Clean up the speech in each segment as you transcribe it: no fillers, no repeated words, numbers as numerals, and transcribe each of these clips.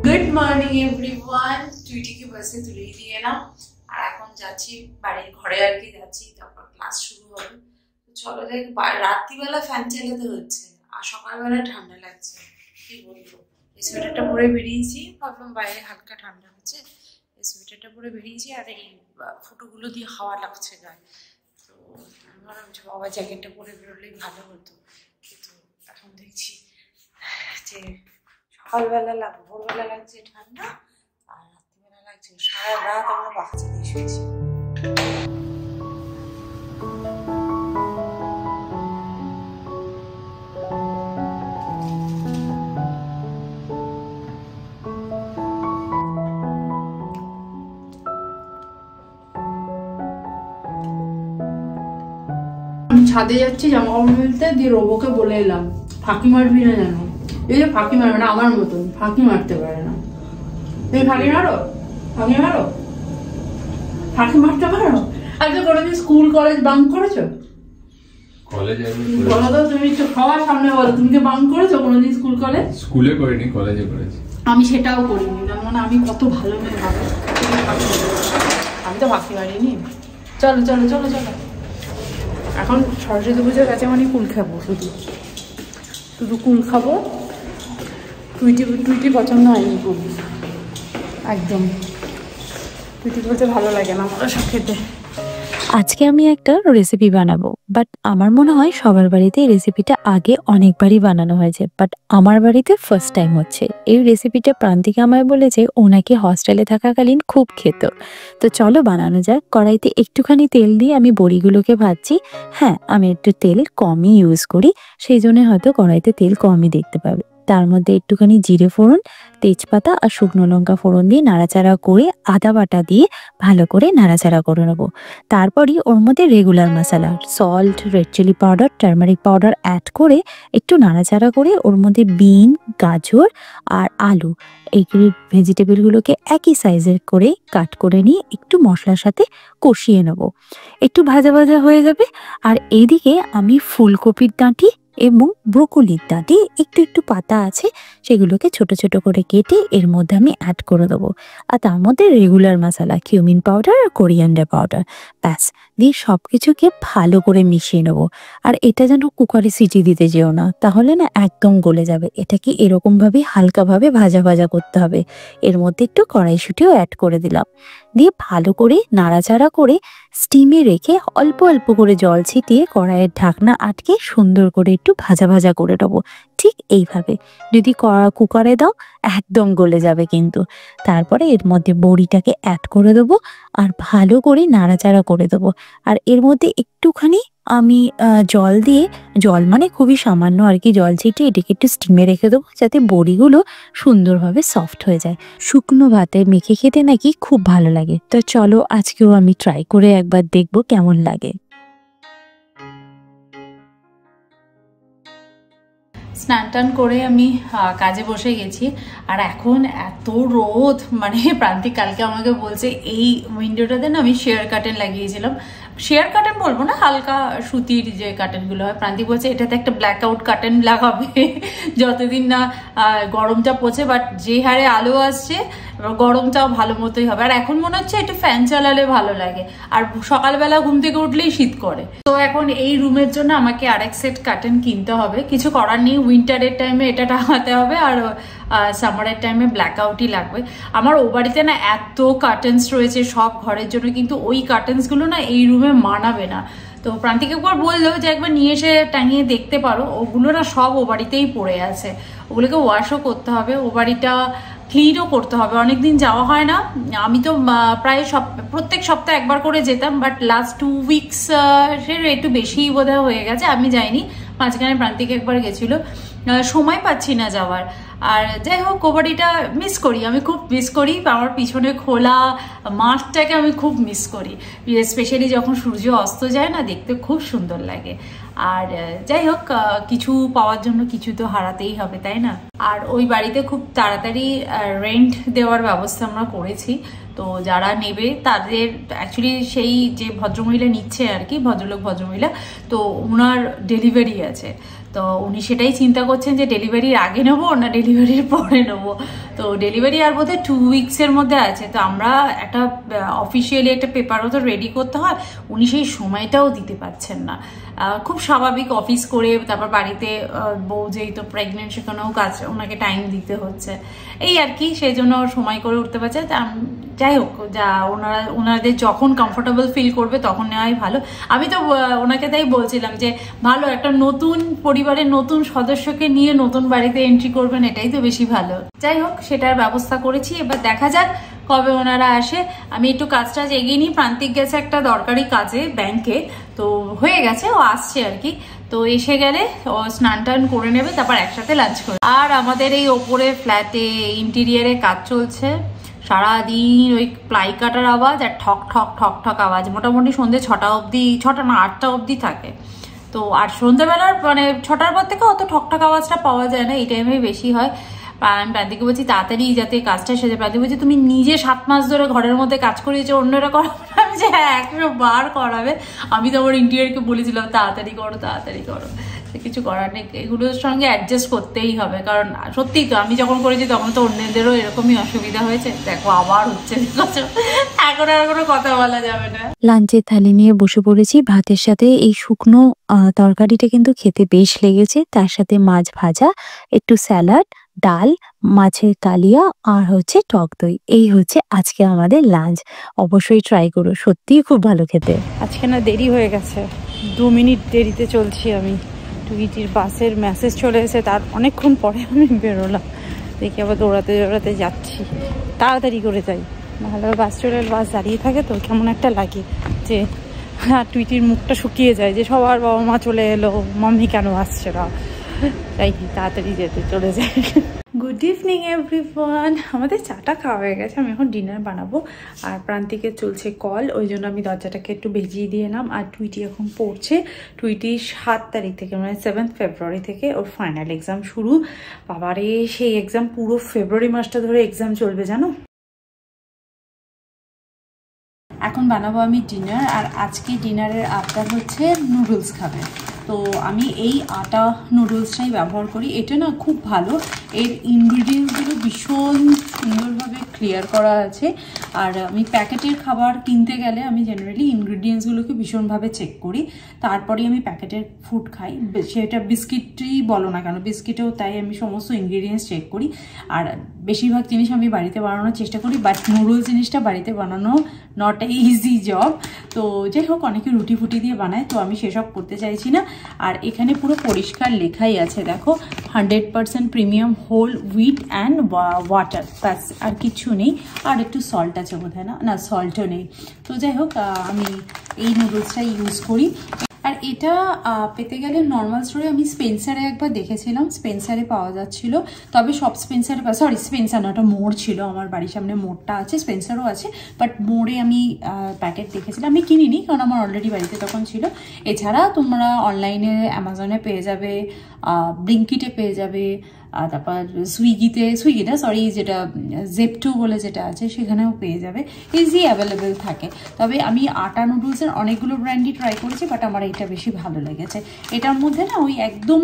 Good morning everyone. টুইটিকে বাসে তুলে দিয়ে এলাম আর এখন যাচ্ছি বাড়ির ঘরে আর কি যাচ্ছি, তারপর ক্লাস শুরু হবে। চলো দেখ, রাত্রিবেলা ফ্যান চালাতে হচ্ছে আর সকালবেলা ঠান্ডা লাগছে, কি বলবো। এই সোয়েটারটা পরে বেরিয়েছি, ভাবলাম বাইরে হালকা ঠান্ডা হচ্ছে, এই সোয়েটারটা পরে বেরিয়েছি আর এই ফুটোগুলো দিয়ে হাওয়া লাগছে গায়ে। তো আমি ভাবলাম যে বাবা জ্যাকেটটা পরে বেরোলেই ভালো হতো, কিন্তু এখন দেখছি যে সকালবেলা ভোরবেলা লাগছে ঠান্ডা আর রাত্রিবেলা লাগছে, সারা রাত আমরা বাচ্চা দিয়ে শুয়েছি। আমি ছাদে যাচ্ছি জামা কাপড় মেলতে, দিয়ে রোবোকে বলে এলাম ফাঁকি মারবি না জানো। এই যে ফাঁকি মারবে না, আমার মতন ফাঁকি মারতে পারে না। তুমি ফাঁকি মারো, ফাঁকি মারো, ফাঁকি মারতে পারো? আজকে কোনোদিন স্কুল কলেজ বাঙ্ক করেছো? বলো তো, তুমি সবার সামনে বলো, তুমি কি বাঙ্ক করেছো কোনোদিন স্কুল কলেজ? স্কুলে করিনি, কলেজে করেছি। আমি সেটাও করিনি, যেমন আমি কত ভালো মেয়ে ভাবো, আমি তো ফাঁকি মারিনি। চলো চলো চলো চলো, এখন সরস্বতী পুজোর কাছে মানে কুল খাবো, শুধু শুধু কুল খাবো। টুইটি পছন্দ হয়নি কুল, একদম টুইটি বলতে ভালো লাগে না আমার সব খেতে। আজকে আমি একটা রেসিপি বানাবো, বাট আমার মনে হয় সবার বাড়িতে এই রেসিপিটা আগে অনেকবারই বানানো হয়েছে, বাট আমার বাড়িতে ফার্স্ট টাইম হচ্ছে। এই রেসিপিটা প্রান্তিকা আমায় বলেছে ও নাকি হস্টেলে থাকাকালীন খুব খেত। তো চলো বানানো যাক। কড়াইতে একটুখানি তেল দিয়ে আমি বড়িগুলোকে ভাজছি। হ্যাঁ, আমি একটু তেল কমই ইউজ করি, সেই জন্য হয়তো কড়াইতে তেল কমই দেখতে পাবে। তার মধ্যে একটুখানি জিরে ফোড়ন, তেজপাতা আর শুকনো লঙ্কা ফোড়ন দিয়ে নাড়াচাড়া করে আদা বাটা দিয়ে ভালো করে নাড়াচাড়া করে নেবো। তারপরই ওর মধ্যে regular masala, salt, red chilli powder, turmeric powder add করে একটু নাড়াচাড়া করে ওর মধ্যে বিন, গাজর আর আলু, এই ভেজিটেবলগুলোকে একই সাইজের করে কাট করে নিয়ে একটু মশলার সাথে কষিয়ে নেব। একটু ভাজা ভাজা হয়ে যাবে। আর এইদিকে আমি ফুলকপির ডাঁটি এবং ব্রোকলির ডাঁটি একটু একটু পাতা আছে, সেগুলোকে ছোট ছোট করে কেটে এর মধ্যে আমি অ্যাড করে দেবো। আর তার মধ্যে রেগুলার মশলা, কিউমিন পাউডার আর কোরিয়ান্ডার পাউডার, ব্যাস দিয়ে সব কিছুকে ভালো করে মিশিয়ে নেবো। আর এটা যেন কুকারে সিটি দিতে যেও না, তাহলে না একদম গলে যাবে। এটাকে এরকমভাবে হালকাভাবে ভাজা ভাজা করতে হবে। এর মধ্যে একটু কড়াইশুঁটিও অ্যাড করে দিলাম, দিয়ে ভালো করে নাড়াচাড়া করে স্টিমে রেখে অল্প অল্প করে জল ছিটিয়ে কড়াইয়ের ঢাকনা আটকে সুন্দর করে একটু ভাজা ভাজা করে নেবো। ঠিক এইভাবে যদি কুকারে দাও একদম গলে যাবে কিন্তু। তারপরে এর মধ্যে বড়িটাকে অ্যাড করে দেবো আর ভালো করে নাড়াচাড়া করে দেবো। আর এর মধ্যে একটুখানি আমি জল দিয়ে, জল মানে খুবই সামান্য আর কি, জল ছিটিয়ে এটাকে একটু স্টিমে রেখে দেবো যাতে বড়িগুলো সুন্দরভাবে সফট হয়ে যায়। শুকনো ভাতে মেখে খেতে নাকি খুব ভালো লাগে। তো চলো আজকেও আমি ট্রাই করে একবার দেখবো কেমন লাগে। স্নান টান করে আমি কাজে বসে গেছি আর এখন এত রোদ, মানে প্রান্তিক কালকে আমাকে বলছে এই উইন্ডোটাতে না আমি শেয়ার কার্টেন লাগিয়েছিলাম, শেয়ার কার্টেন বলবো না, হালকা সুতির যে কার্টেনগুলো হয়, প্রান্তিক বলছে এটাতে একটা ব্ল্যাক আউট কার্টেন লাগাবে যতদিন না গরমটা পড়ছে। বাট যে হারে আলো আসছে গরমটাও ভালো মতোই হবে। আর এখন মনে হচ্ছে একটু ফ্যান চালালে ভালো লাগে, আর সকালবেলা ঘুম থেকে উঠলেই শীত করে। তো এখন এই রুমের জন্য আমাকে আরেক সেট কার্টেন কিনতে হবে, কিছু করার নেই। উইন্টারের টাইমে এটা টাঙাতে হবে আর সামারের টাইমে ব্ল্যাক আউটই লাগবে। আমার ও বাড়িতে না এত কার্টেন্স রয়েছে সব ঘরের জন্য, কিন্তু ওই কার্টেন্সগুলো না এই রুমে মানাবে না। তো প্রান্তিক একবার বললো যে একবার নিয়ে এসে টাঙিয়ে দেখতে পারো, ওগুলো না সব ও বাড়িতেই পড়ে আছে, ওগুলোকে ওয়াশও করতে হবে, ও বাড়িটা ক্লিনও করতে হবে। অনেকদিন যাওয়া হয় না, আমি তো প্রায় প্রত্যেক সপ্তাহে একবার করে যেতাম, বাট লাস্ট 2 উইকস একটু বেশি বোধহয় হয়ে গেছে, আমি যাইনি। মাঝখানে প্রান্তিক একবার গেছিল, সময় পাচ্ছি না যাওয়ার। আর যাই হোক, কবাডিটা মিস করি, আমি খুব মিস করি। আমার পিছনে খোলা মাঠটাকে আমি খুব মিস করি, স্পেশালি যখন সূর্য অস্ত যায় না, দেখতে খুব সুন্দর লাগে। আর যাই হোক, কিছু পাওয়ার জন্য কিছু তো হারাতেই হবে, তাই না? আর ওই বাড়িতে খুব তাড়াতাড়ি রেন্ট দেওয়ার ব্যবস্থা আমরা করেছি। তো যারা নেবে তাদের অ্যাকচুয়ালি সেই যে ভদ্রমহিলা নিচ্ছে আর কি, ভদ্রলোক ভদ্রমহিলা, তো ওনার ডেলিভারি আছে। তো উনি সেটাই চিন্তা করছেন যে ডেলিভারির আগে নেবো না ডেলিভারির পরে নেবো। তো ডেলিভারি আর বোধহয় 2 উইক্সের মধ্যে আছে। তো আমরা একটা অফিসিয়ালি একটা পেপারও তো রেডি করতে হয়, উনি সেই সময়টাও দিতে পারছেন না। খুব স্বাভাবিক, অফিস করে তারপর বাড়িতে বউ যেহেতু প্রেগনেন্ট, সেখানেও কাজ, ওনাকে টাইম দিতে হচ্ছে, এই আর কি, সেই জন্য সময় করে উঠতে পারছে। যাই হোক, ওনাদের যখন কমফোর্টেবল ফিল করবে তখন নেওয়াই ভালো। আমি তো ওনাকে তাই বলছিলাম যে ভালো একটা নতুন পরিবারের নতুন সদস্যকে নিয়ে নতুন বাড়িতে এন্ট্রি করবেন, এটাই তো বেশি ভালো। যাই হোক, সেটার ব্যবস্থা করেছি, এবার দেখা যাক কবে ওনারা আসে। আমি একটু কাজটা এগিয়ে নিই। প্রান্তিক গেছে একটা দরকারি কাজে ব্যাংকে, তো হয়ে গেছে, ও আসছে আর কি। তো এসে গেলে ও স্নান টান করে নেবে, তারপর একসাথে লাঞ্চ করবে। আর আমাদের এই ওপরে ফ্ল্যাটে ইন্টেরিয়ারে কাজ চলছে সারাদিন, ওই প্লাই কাটার আওয়াজ আর ঠক ঠক ঠক ঠক আওয়াজ, মোটামুটি সন্ধ্যে 6টা অবধি, 6টা না 8টা অবধি থাকে। তো আর সন্ধ্যাবেলার মানে 6টার পর থেকে অত ঠকঠক আওয়াজটা পাওয়া যায় না, এই টাইমে বেশি হয়। আমি প্রান্তিকে বলছি তাড়াতাড়ি যাতে কাজটা সেরে। প্রান্তিক বলছি তুমি নিজে 7 মাস ধরে ঘরের মধ্যে কাজ করিয়েছো, অন্যরা করাবে না? আমি যে হ্যাঁ 100 বার করাবে। আমি তো আমার ইন্টেরিয়রকে বলেছিলাম তাড়াতাড়ি করো তাড়াতাড়ি করো, কিছু করার নেই, এগুলোর সঙ্গে অ্যাডজাস্ট করতেই হবে। কারণ সত্যিই তো আমি যখন করেছি তখন তো অন্যদেরও এরকমই অসুবিধা হয়েছে। দেখো আবার হচ্ছে, এখন আর কোনো কথা বলা যাবে না। লাঞ্চের থালি নিয়ে বসে পড়েছি, ভাতের সাথে এই শুকনো তরকারিটা কিন্তু খেতে বেশ লেগেছে, তার সাথে মাছ ভাজা, একটু স্যালাড, ডাল, মাছের কালিয়া আর হচ্ছে টক দই। এই হচ্ছে আজকে আমাদের লাঞ্চ। অবশ্যই ট্রাই করো, সত্যিই খুব ভালো খেতে। আজকে না দেরি হয়ে গেছে, 2 মিনিট দেরিতে চলছি আমি। টুইটির বাসের মেসেজ চলে এসে তার অনেকক্ষণ পরে আমি বেরোলাম, দেখি আবার দৌড়াতে দৌড়াতে যাচ্ছি। তাড়াতাড়ি করে যাই, নাহলে বাস দাঁড়িয়ে থাকে তো কেমন একটা লাগে যে হ্যাঁ, টুইটির মুখটা শুকিয়ে যায় যে সবার বাবা মা চলে এলো, মাম্মি কেন আসছে না, তাই তাড়াতাড়ি যেতে চলে যায়। গুড ইভিনিং এভরিওয়ান, আমাদের চাটা খাওয়া হয়ে গেছে, আমি এখন ডিনার বানাবো। আর প্রান্তিকে চলছে কল, ওই জন্য আমি দরজাটাকে একটু ভিজিয়ে দিয়ে এলাম। আর টুইটি এখন পড়ছে। টুইটি 7 তারিখ থেকে মানে 7 ফেব্রুয়ারি থেকে ওর ফাইনাল এক্সাম শুরু। বাবারে সেই এক্সাম, পুরো ফেব্রুয়ারি মাসটা ধরে এক্সাম চলবে জানো। এখন বানাবো আমি ডিনার, আর আজকে ডিনারের আবদার হচ্ছে নুডলস খাবে। তো আমি এই আটা নুডলসটাই ব্যবহার করি। এটা না খুব ভালো, এর ইনগ্রিডিয়েন্টসগুলো ভীষণ সুন্দরভাবে ক্লিয়ার করা আছে। আর আমি প্যাকেটের খাবার কিনতে গেলে আমি জেনারেলি ইনগ্রিডিয়েন্টসগুলোকে ভীষণভাবে চেক করি, তারপরে আমি প্যাকেটের ফুড খাই। সেটা বিস্কিটই বলো না কেন, বিস্কিটেও তাই আমি সমস্ত ইনগ্রিডিয়েন্টস চেক করি। আর বেশিরভাগ জিনিস আমি বাড়িতে বানানোর চেষ্টা করি, বাট নুডলস জিনিসটা বাড়িতে বানানো নট এ ইজি জব। তো যাই হোক, অনেকে রুটি ফুটি দিয়ে বানায়, তো আমি সেসব করতে চাইছি না। আর এখানে পুরো পরিষ্কার লেখাই আছে, দেখো 100% premium whole wheat and water, ব্যাস আর কিছু নেই। আর একটু সল্ট আছে বোধহয়, না সল্টও নেই। তো যাই হোক, আমি এই নুডলসটা ইউজ করি। আর এটা পেতে গেলে নর্মাল স্টোরে আমি স্পেন্সারে একবার দেখেছিলাম, স্পেন্সারে পাওয়া যাচ্ছিল। তবে সব স্পেন্সারে, সরি স্পেন্সার না, ওটা মোড় ছিল, আমার বাড়ির সামনে মোড়টা আছে, স্পেন্সারও আছে, বাট মোড়ে আমি প্যাকেট দেখেছিলাম। আমি কিনিনি, কারণ আমার অলরেডি বাড়িতে তখন ছিল। এছাড়া তোমরা অনলাইনে অ্যামাজনে পেয়ে যাবে, ব্লিঙ্কিটে পেয়ে যাবে, তারপর সুইগিটা সরি, যেটা জেপটো বলে যেটা আছে সেখানেও পেয়ে যাবে, ইজি অ্যাভেলেবেল থাকে। তবে আমি আটা নুডলসের অনেকগুলো ব্র্যান্ডই ট্রাই করেছি, বাট আমার এটা বেশি ভালো লেগেছে। এটার মধ্যে না ওই একদম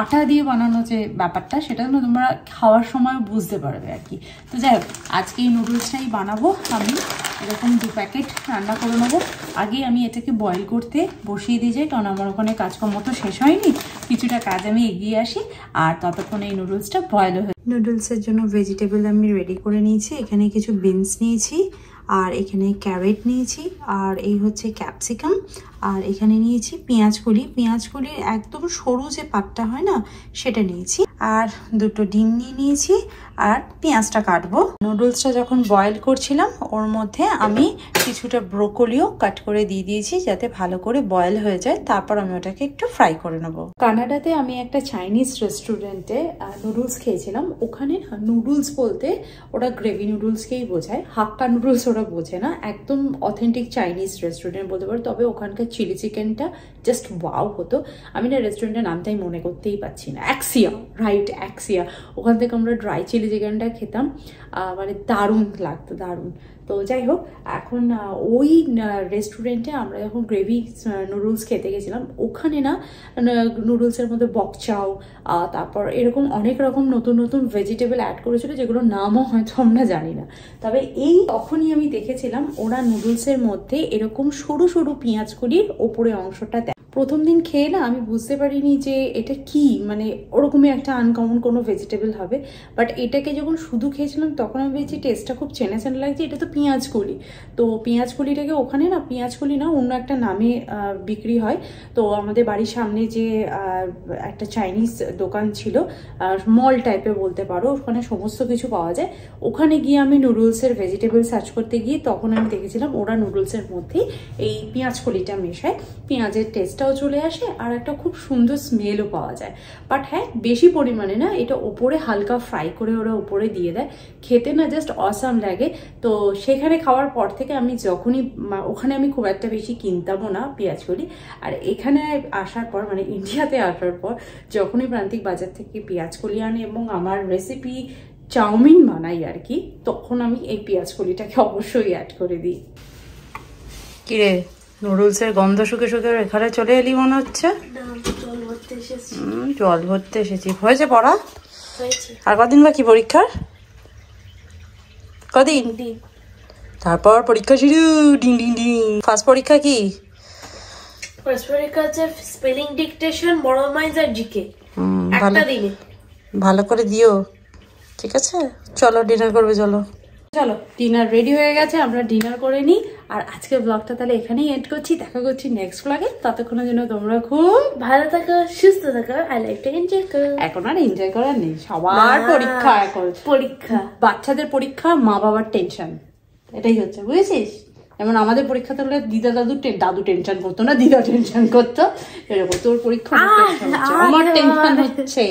আটা দিয়ে বানানো যে ব্যাপারটা, সেটা না তোমরা খাওয়ার সময় বুঝতে পারবে আর কি। তো যাই হোক, আজকে এই নুডলসটাই বানাবো। আমি এরকম 2 প্যাকেট রান্না করে নেবো। আগে আমি এটাকে বয়েল করতে বসিয়ে দিয়ে যাই, কারণ আমার ওখানে কাজকর্ম তো শেষ হয়নি, কিছুটা কাজ আমি এগিয়ে আসি, আর ততক্ষণে এই নুডলসটা বয়েল হয়ে। নুডলসের জন্য ভেজিটেবল আমি রেডি করে নিয়েছি। এখানে কিছু বিনস নিয়েছি, আর এখানে ক্যারেট নিয়েছি, আর এই হচ্ছে ক্যাপসিকাম, আর এখানে নিয়েছি পেঁয়াজকলির একদম সরু যে পাটটা হয় না সেটা নিয়েছি, আর 2টো ডিম নিয়ে নিয়েছি, আর পেঁয়াজটা কাটবো। নুডলসটা যখন বয়েল করছিলাম ওর মধ্যে আমি কিছুটা ব্রোকলিও কাট করে দিয়ে দিয়েছি, যাতে ভালো করে বয়েল হয়ে যায়। তারপর আমি ওটাকে একটু ফ্রাই করে নেবো। কানাডাতে আমি একটা চাইনিজ রেস্টুরেন্টে নুডলস খেয়েছিলাম। ওখানে নুডলস বলতে ওরা গ্রেভি নুডলসকেই বোঝায়, হাক্কা নুডলস ওরা বোঝে না। একদম অথেন্টিক চাইনিজ রেস্টুরেন্ট বলতে পারো। তবে ওখানকার চিলি চিকেনটা জাস্ট ওয়াও হতো। আমি না রেস্টুরেন্টের নামটাই মনে করতেই পারছি না, অ্যাক্সিয়া। ওখান থেকে আমরা ড্রাই চিলি চিকেনটা খেতাম, মানে দারুণ লাগতো, দারুণ। তো যাই হোক, এখন ওই রেস্টুরেন্টে আমরা যখন গ্রেভি নুডলস খেতে গেছিলাম, ওখানে না নুডলসের মধ্যে বক চাও, তারপর এরকম অনেক রকম নতুন নতুন ভেজিটেবল অ্যাড করেছিল, যেগুলো নামও হয়তো আমরা জানি না। তবে তখনই আমি দেখেছিলাম ওরা নুডলসের মধ্যে এরকম সরু সরু পেঁয়াজ কলির ওপরে অংশটা দেয়। প্রথম দিন খেয়ে না আমি বুঝতে পারিনি যে এটা কি, মানে ওরকমই একটা আনকমন কোনো ভেজিটেবল হবে। বাট এটাকে যখন শুধু খেয়েছিলাম তখন আমি ভেবেছি টেস্টটা খুব চেনা চেনা লাগছে, এটা তো পেঁয়াজ কলি। তো পেঁয়াজ কলিটাকে ওখানে না পেঁয়াজ কলি না অন্য একটা নামে বিক্রি হয়। তো আমাদের বাড়ির সামনে যে একটা চাইনিজ দোকান ছিল, মল টাইপের বলতে পারো, ওখানে সমস্ত কিছু পাওয়া যায়। ওখানে গিয়ে আমি নুডলসের ভেজিটেবল সার্চ করতে গিয়ে তখন আমি দেখেছিলাম ওরা নুডলসের মধ্যেই এই পেঁয়াজ কলিটা মেশায়, পেঁয়াজের টেস্টটাও চলে আসে আর একটা খুব সুন্দর স্মেলও পাওয়া যায়। বাট হ্যাঁ, বেশি পরিমাণে না, এটা ওপরে হালকা ফ্রাই করে ওরা ওপরে দিয়ে দেয়, খেতে না জাস্ট অসাম লাগে। তো সেখানে খাওয়ার পর থেকে আমি যখনই, ওখানে আমি খুব একটা বেশি কিনতামও না পেঁয়াজ কলি, আর এখানে আসার পর মানে ইন্ডিয়াতে আসার পর যখনই প্রান্তিক বাজার থেকে পেঁয়াজ কলি আনি এবং আমার রেসিপি চাউমিন বানাই আর কি, তখন আমি এই পেঁয়াজ কলিটাকে অবশ্যই অ্যাড করে দিই। কিরে, নুডলসের গন্ধ শুকে শুকে এখানে চলে এলি মনে হচ্ছে। জল ভরতে এসেছি। হয়েছে পড়া? আর কদিন বাকি পরীক্ষার? কদিন? তারপর পরীক্ষা শুরু, ডিং ডিং ডিং। ফার্স্ট পরীক্ষা কি? ফার্স্ট পরীক্ষা হচ্ছে স্পেলিং ডিকটেশন, মরাল মাইন্ডস আর জিকে। একটা দিনে ভালো করে দিও, ঠিক আছে? চলো ডিনার করবে, চলো। চলো, ডিনার রেডি হয়ে গেছে, আমরা ডিনার করে নিই। আর আজকের ব্লগটা তাহলে এখানেই এন্ড করছি। দেখা করছি নেক্সট ব্লগে। ততক্ষণের জন্য তোমরা খুব ভালো থাকো, সুস্থ থাকো, আর লাইফটা এনজয় করো। এখন আর এনজয় করার নেই, সবার পরীক্ষা, এখন পরীক্ষা, বাচ্চাদের পরীক্ষা, মা বাবার টেনশন, এটাই হচ্ছে, বুঝেছিস? যেমন আমাদের পরীক্ষা হলে দিদা দাদু টেনশন করতো না, দিদা টেনশন করতো, এরকম তোর পরীক্ষা আমার টেনশন হচ্ছে।